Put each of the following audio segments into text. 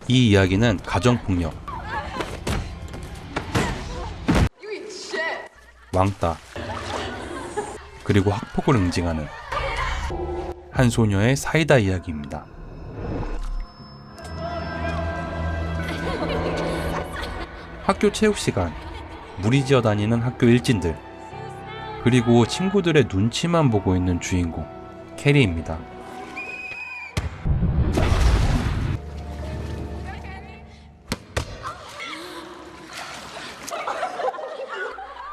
이 이야기는 가정폭력, 왕따, 그리고 학폭을 응징하는 한 소녀의 사이다 이야기입니다. 학교 체육 시간, 무리지어 다니는 학교 일진들, 그리고 친구들의 눈치만 보고 있는 주인공, 캐리입니다.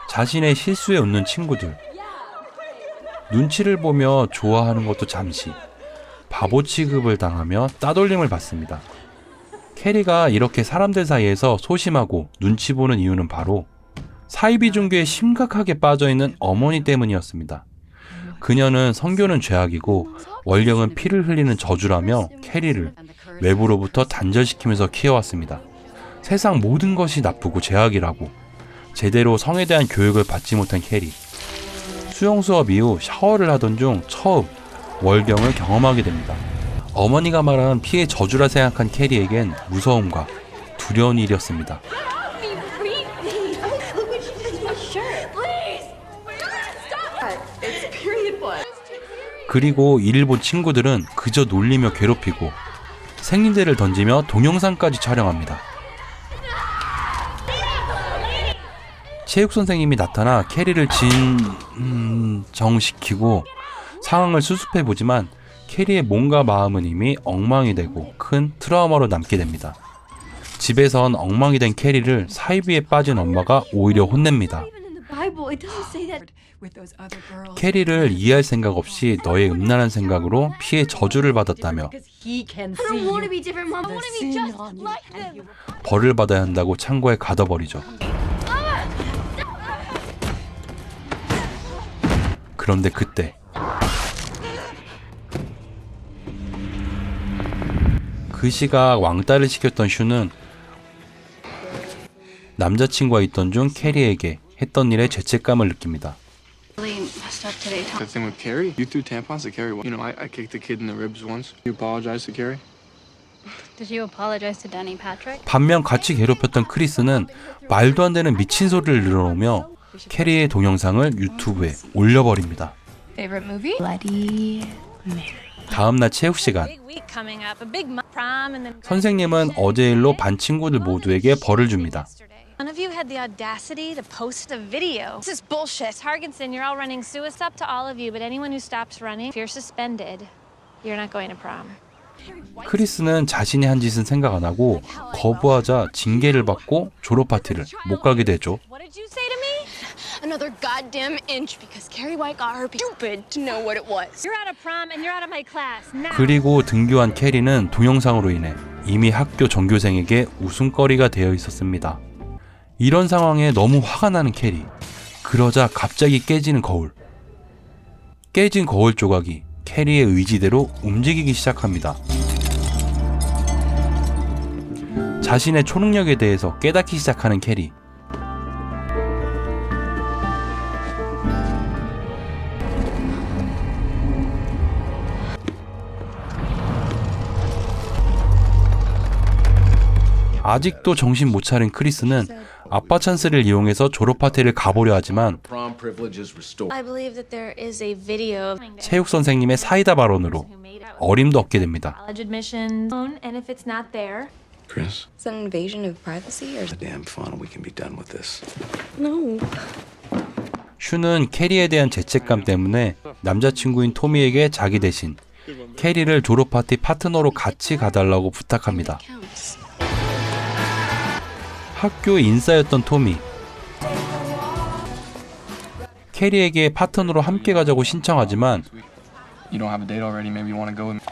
자신의 실수에 웃는 친구들, 눈치를 보며 좋아하는 것도 잠시, 바보 취급을 당하며 따돌림을 받습니다. 캐리가 이렇게 사람들 사이에서 소심하고 눈치 보는 이유는 바로 사이비 종교에 심각하게 빠져있는 어머니 때문이었습니다. 그녀는 성교는 죄악이고 월경은 피를 흘리는 저주라며 캐리를 외부로부터 단절시키면서 키워왔습니다. 세상 모든 것이 나쁘고 죄악이라고 제대로 성에 대한 교육을 받지 못한 캐리. 수영 수업 이후 샤워를 하던 중 처음 월경을 경험하게 됩니다. 어머니가 말한 피의 저주라 생각한 캐리에겐 무서움과 두려운 일이었습니다. 그리고 이를 본 친구들은 그저 놀리며 괴롭히고 생린대를 던지며 동영상까지 촬영합니다. 체육 선생님이 나타나 캐리를 진정시키고 상황을 수습해보지만 캐리의 몸과 마음은 이미 엉망이 되고 큰 트라우마로 남게 됩니다. 집에선 엉망이 된 캐리를 사이비에 빠진 엄마가 오히려 혼냅니다. 캐리를 이해할 생각 없이 너의 음란한 생각으로 피해 저주를 받았다며 벌을 받아야 한다고 창고에 가둬버리죠. 그런데 그때 그 시각 왕따를 시켰던 슈는 남자친구와 있던 중 캐리에게 했던 일에 죄책감을 느낍니다. The thing with Carrie, you threw tampons at Carrie. You know, I kicked the kid in the ribs once. You apologize to Carrie? Did you apologize to Danny Patrick? 반면 같이 괴롭혔던 크리스는 말도 안 되는 미친 소리를 늘어놓으며 캐리의 동영상을 유튜브에 올려버립니다. Favorite movie? Bloody Mary. 다음날 체육 시간, 선생님은 어제 일로 반 친구들 모두에게 벌을 줍니다. None of you had the audacity to post a video. This is bullshit. Hargensen, you're all running suicide to all of you, but anyone who stops running, if you're suspended, you're not going to prom. 크리스는 자신이 한 짓은 생각 안 하고 거부하자 징계를 받고 졸업 파티를 못 가게 되죠. What did you say to me? Another goddamn inch because Carrie White got her stupid to know what it was. You're out of prom and you're out of my class. Now. 그리고 등교한 캐리는 동영상으로 인해 이미 학교 전교생에게 웃음거리가 되어 있었습니다. 이런 상황에 너무 화가 나는 캐리. 그러자 갑자기 깨지는 거울. 깨진 거울 조각이 캐리의 의지대로 움직이기 시작합니다. 자신의 초능력에 대해서 깨닫기 시작하는 캐리. 아직도 정신 못 차린 크리스는 아빠 찬스를 이용해서 졸업 파티를 가보려 하지만 I believe that there is a video of 체육 선생님의 사이다 발언으로 어림도 없게 됩니다. college admission, and if it's not there, Chris? Is that an invasion of privacy or Damn fun. We can be done with this. no? 슈는 캐리에 대한 죄책감 때문에 남자친구인 토미에게 자기 대신 캐리를 졸업 파티 파트너로 같이 가달라고 부탁합니다. Counts. 학교 인싸였던 토미. 캐리에게 파트너로 함께 가자고 신청하지만 You don't have a date already. Maybe you want to go with me.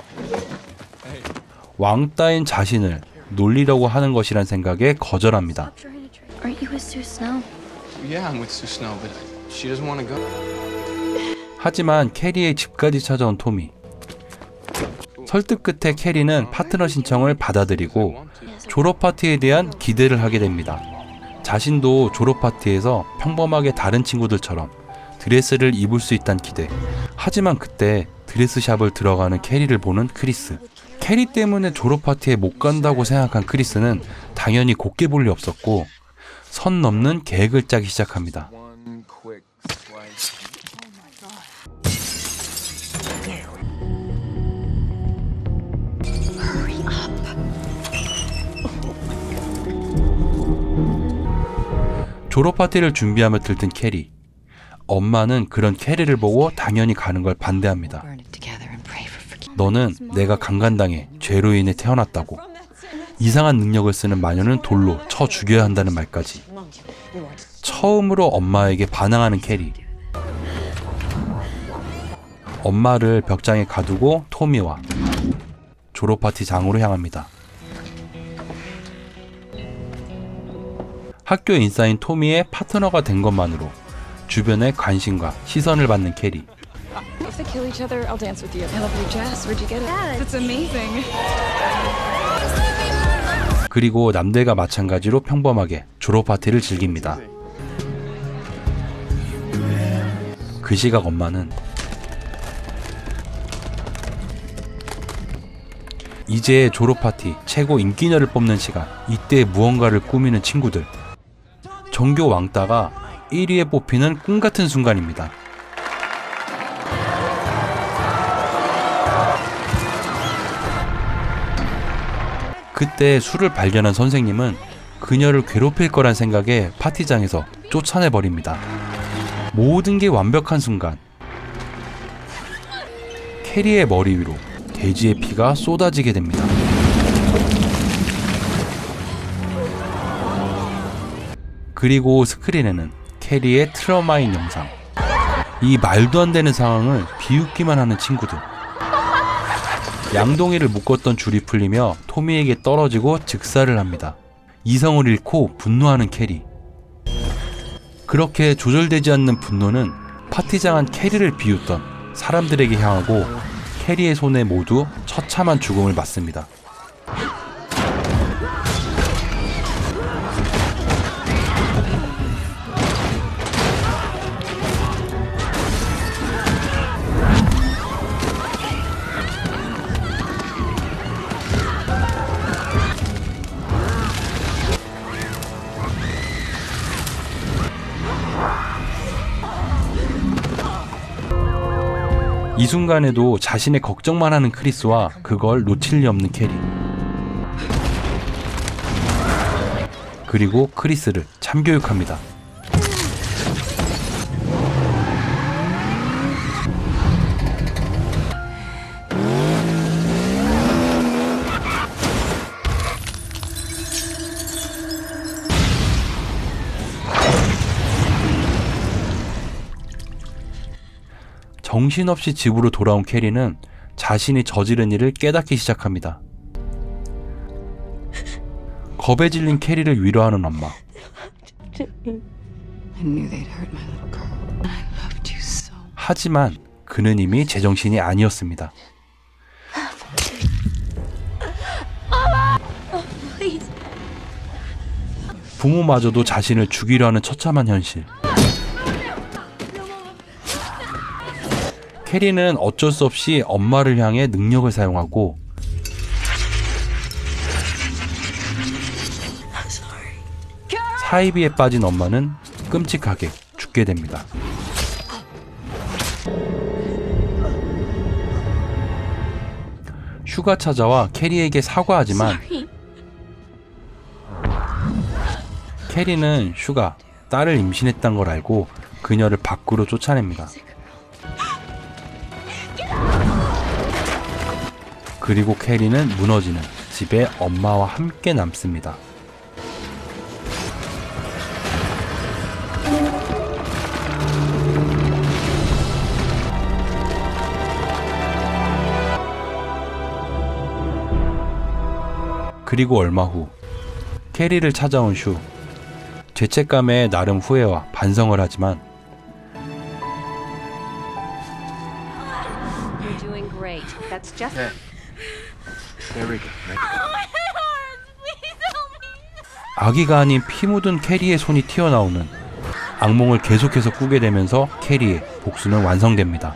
왕따인 자신을 놀리려고 하는 것이란 생각에 거절합니다. Aren't you with Sue Snow? Yeah, I'm with Sue Snow, but she doesn't want to go. 하지만 캐리의 집까지 찾아온 토미. 설득 끝에 캐리는 파트너 신청을 받아들이고 졸업 파티에 대한 기대를 하게 됩니다. 자신도 졸업 파티에서 평범하게 다른 친구들처럼 드레스를 입을 수 있다는 기대. 하지만 그때 드레스샵을 들어가는 캐리를 보는 크리스. 캐리 때문에 졸업 파티에 못 간다고 생각한 크리스는 당연히 곱게 볼 리 없었고 선 넘는 계획을 짜기 시작합니다. One quick slice. 졸업 파티를 준비하며 들뜬 캐리. 엄마는 그런 캐리를 보고 당연히 가는 걸 반대합니다. 너는 내가 강간당해 죄로 인해 태어났다고. 이상한 능력을 쓰는 마녀는 돌로 쳐 죽여야 한다는 말까지. 처음으로 엄마에게 반항하는 캐리. 엄마를 벽장에 가두고 토미와 졸업 파티장으로 향합니다. 학교 인싸인 토미의 파트너가 된 것만으로 주변의 관심과 시선을 받는 캐리. If they kill each other, I'll dance with you. I love your jazz. Where'd you get it? That's amazing. 그리고 남들과 마찬가지로 평범하게 졸업 파티를 즐깁니다. 그 시각 엄마는 이제 졸업 파티 최고 인기녀를 뽑는 시간. 이때 무언가를 꾸미는 친구들. 전교 왕따가 1위에 뽑히는 꿈 같은 순간입니다. 그때 술을 발견한 선생님은 그녀를 괴롭힐 거란 생각에 파티장에서 쫓아내버립니다. 모든 게 완벽한 순간 캐리의 머리 위로 돼지의 피가 쏟아지게 됩니다. 그리고 스크린에는 캐리의 트라우마인 영상. 이 말도 안 되는 상황을 비웃기만 하는 친구들. 양동이를 묶었던 줄이 풀리며 토미에게 떨어지고 즉사를 합니다. 이성을 잃고 분노하는 캐리. 그렇게 조절되지 않는 분노는 파티장 안 캐리를 비웃던 사람들에게 향하고 캐리의 손에 모두 처참한 죽음을 맞습니다. 이 순간에도 자신의 걱정만 하는 크리스와 그걸 놓칠 리 없는 캐리. 그리고 크리스를 참교육합니다. 정신없이 집으로 돌아온 캐리는 자신이 저지른 일을 깨닫기 시작합니다. 겁에 질린 캐리를 위로하는 엄마. 하지만 그는 이미 제정신이 아니었습니다. 부모마저도 자신을 죽이려 하는 처참한 현실. 캐리는 어쩔 수 없이 엄마를 향해 능력을 사용하고 사이비에 빠진 엄마는 끔찍하게 죽게 됩니다. 슈가 찾아와 캐리에게 사과하지만 캐리는 슈가 딸을 임신했다는 걸 알고 그녀를 밖으로 쫓아냅니다. 그리고 캐리는 무너지는 집에 엄마와 함께 남습니다. 그리고 얼마 후 캐리를 찾아온 슈. 죄책감에 나름 후회와 반성을 하지만 You're doing great. That's just There we go. 아기가 아닌 피 묻은 캐리의 손이 튀어나오는 악몽을 계속해서 꾸게 되면서 캐리의 복수는 완성됩니다.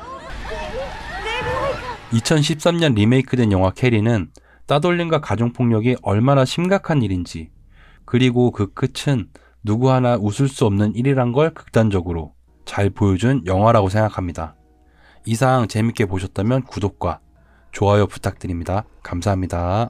2013년 리메이크된 영화 캐리는 따돌림과 가정폭력이 얼마나 심각한 일인지, 그리고 그 끝은 누구 하나 웃을 수 없는 일이란 걸 극단적으로 잘 보여준 영화라고 생각합니다. 이상 재밌게 보셨다면 구독과 좋아요 부탁드립니다. 감사합니다.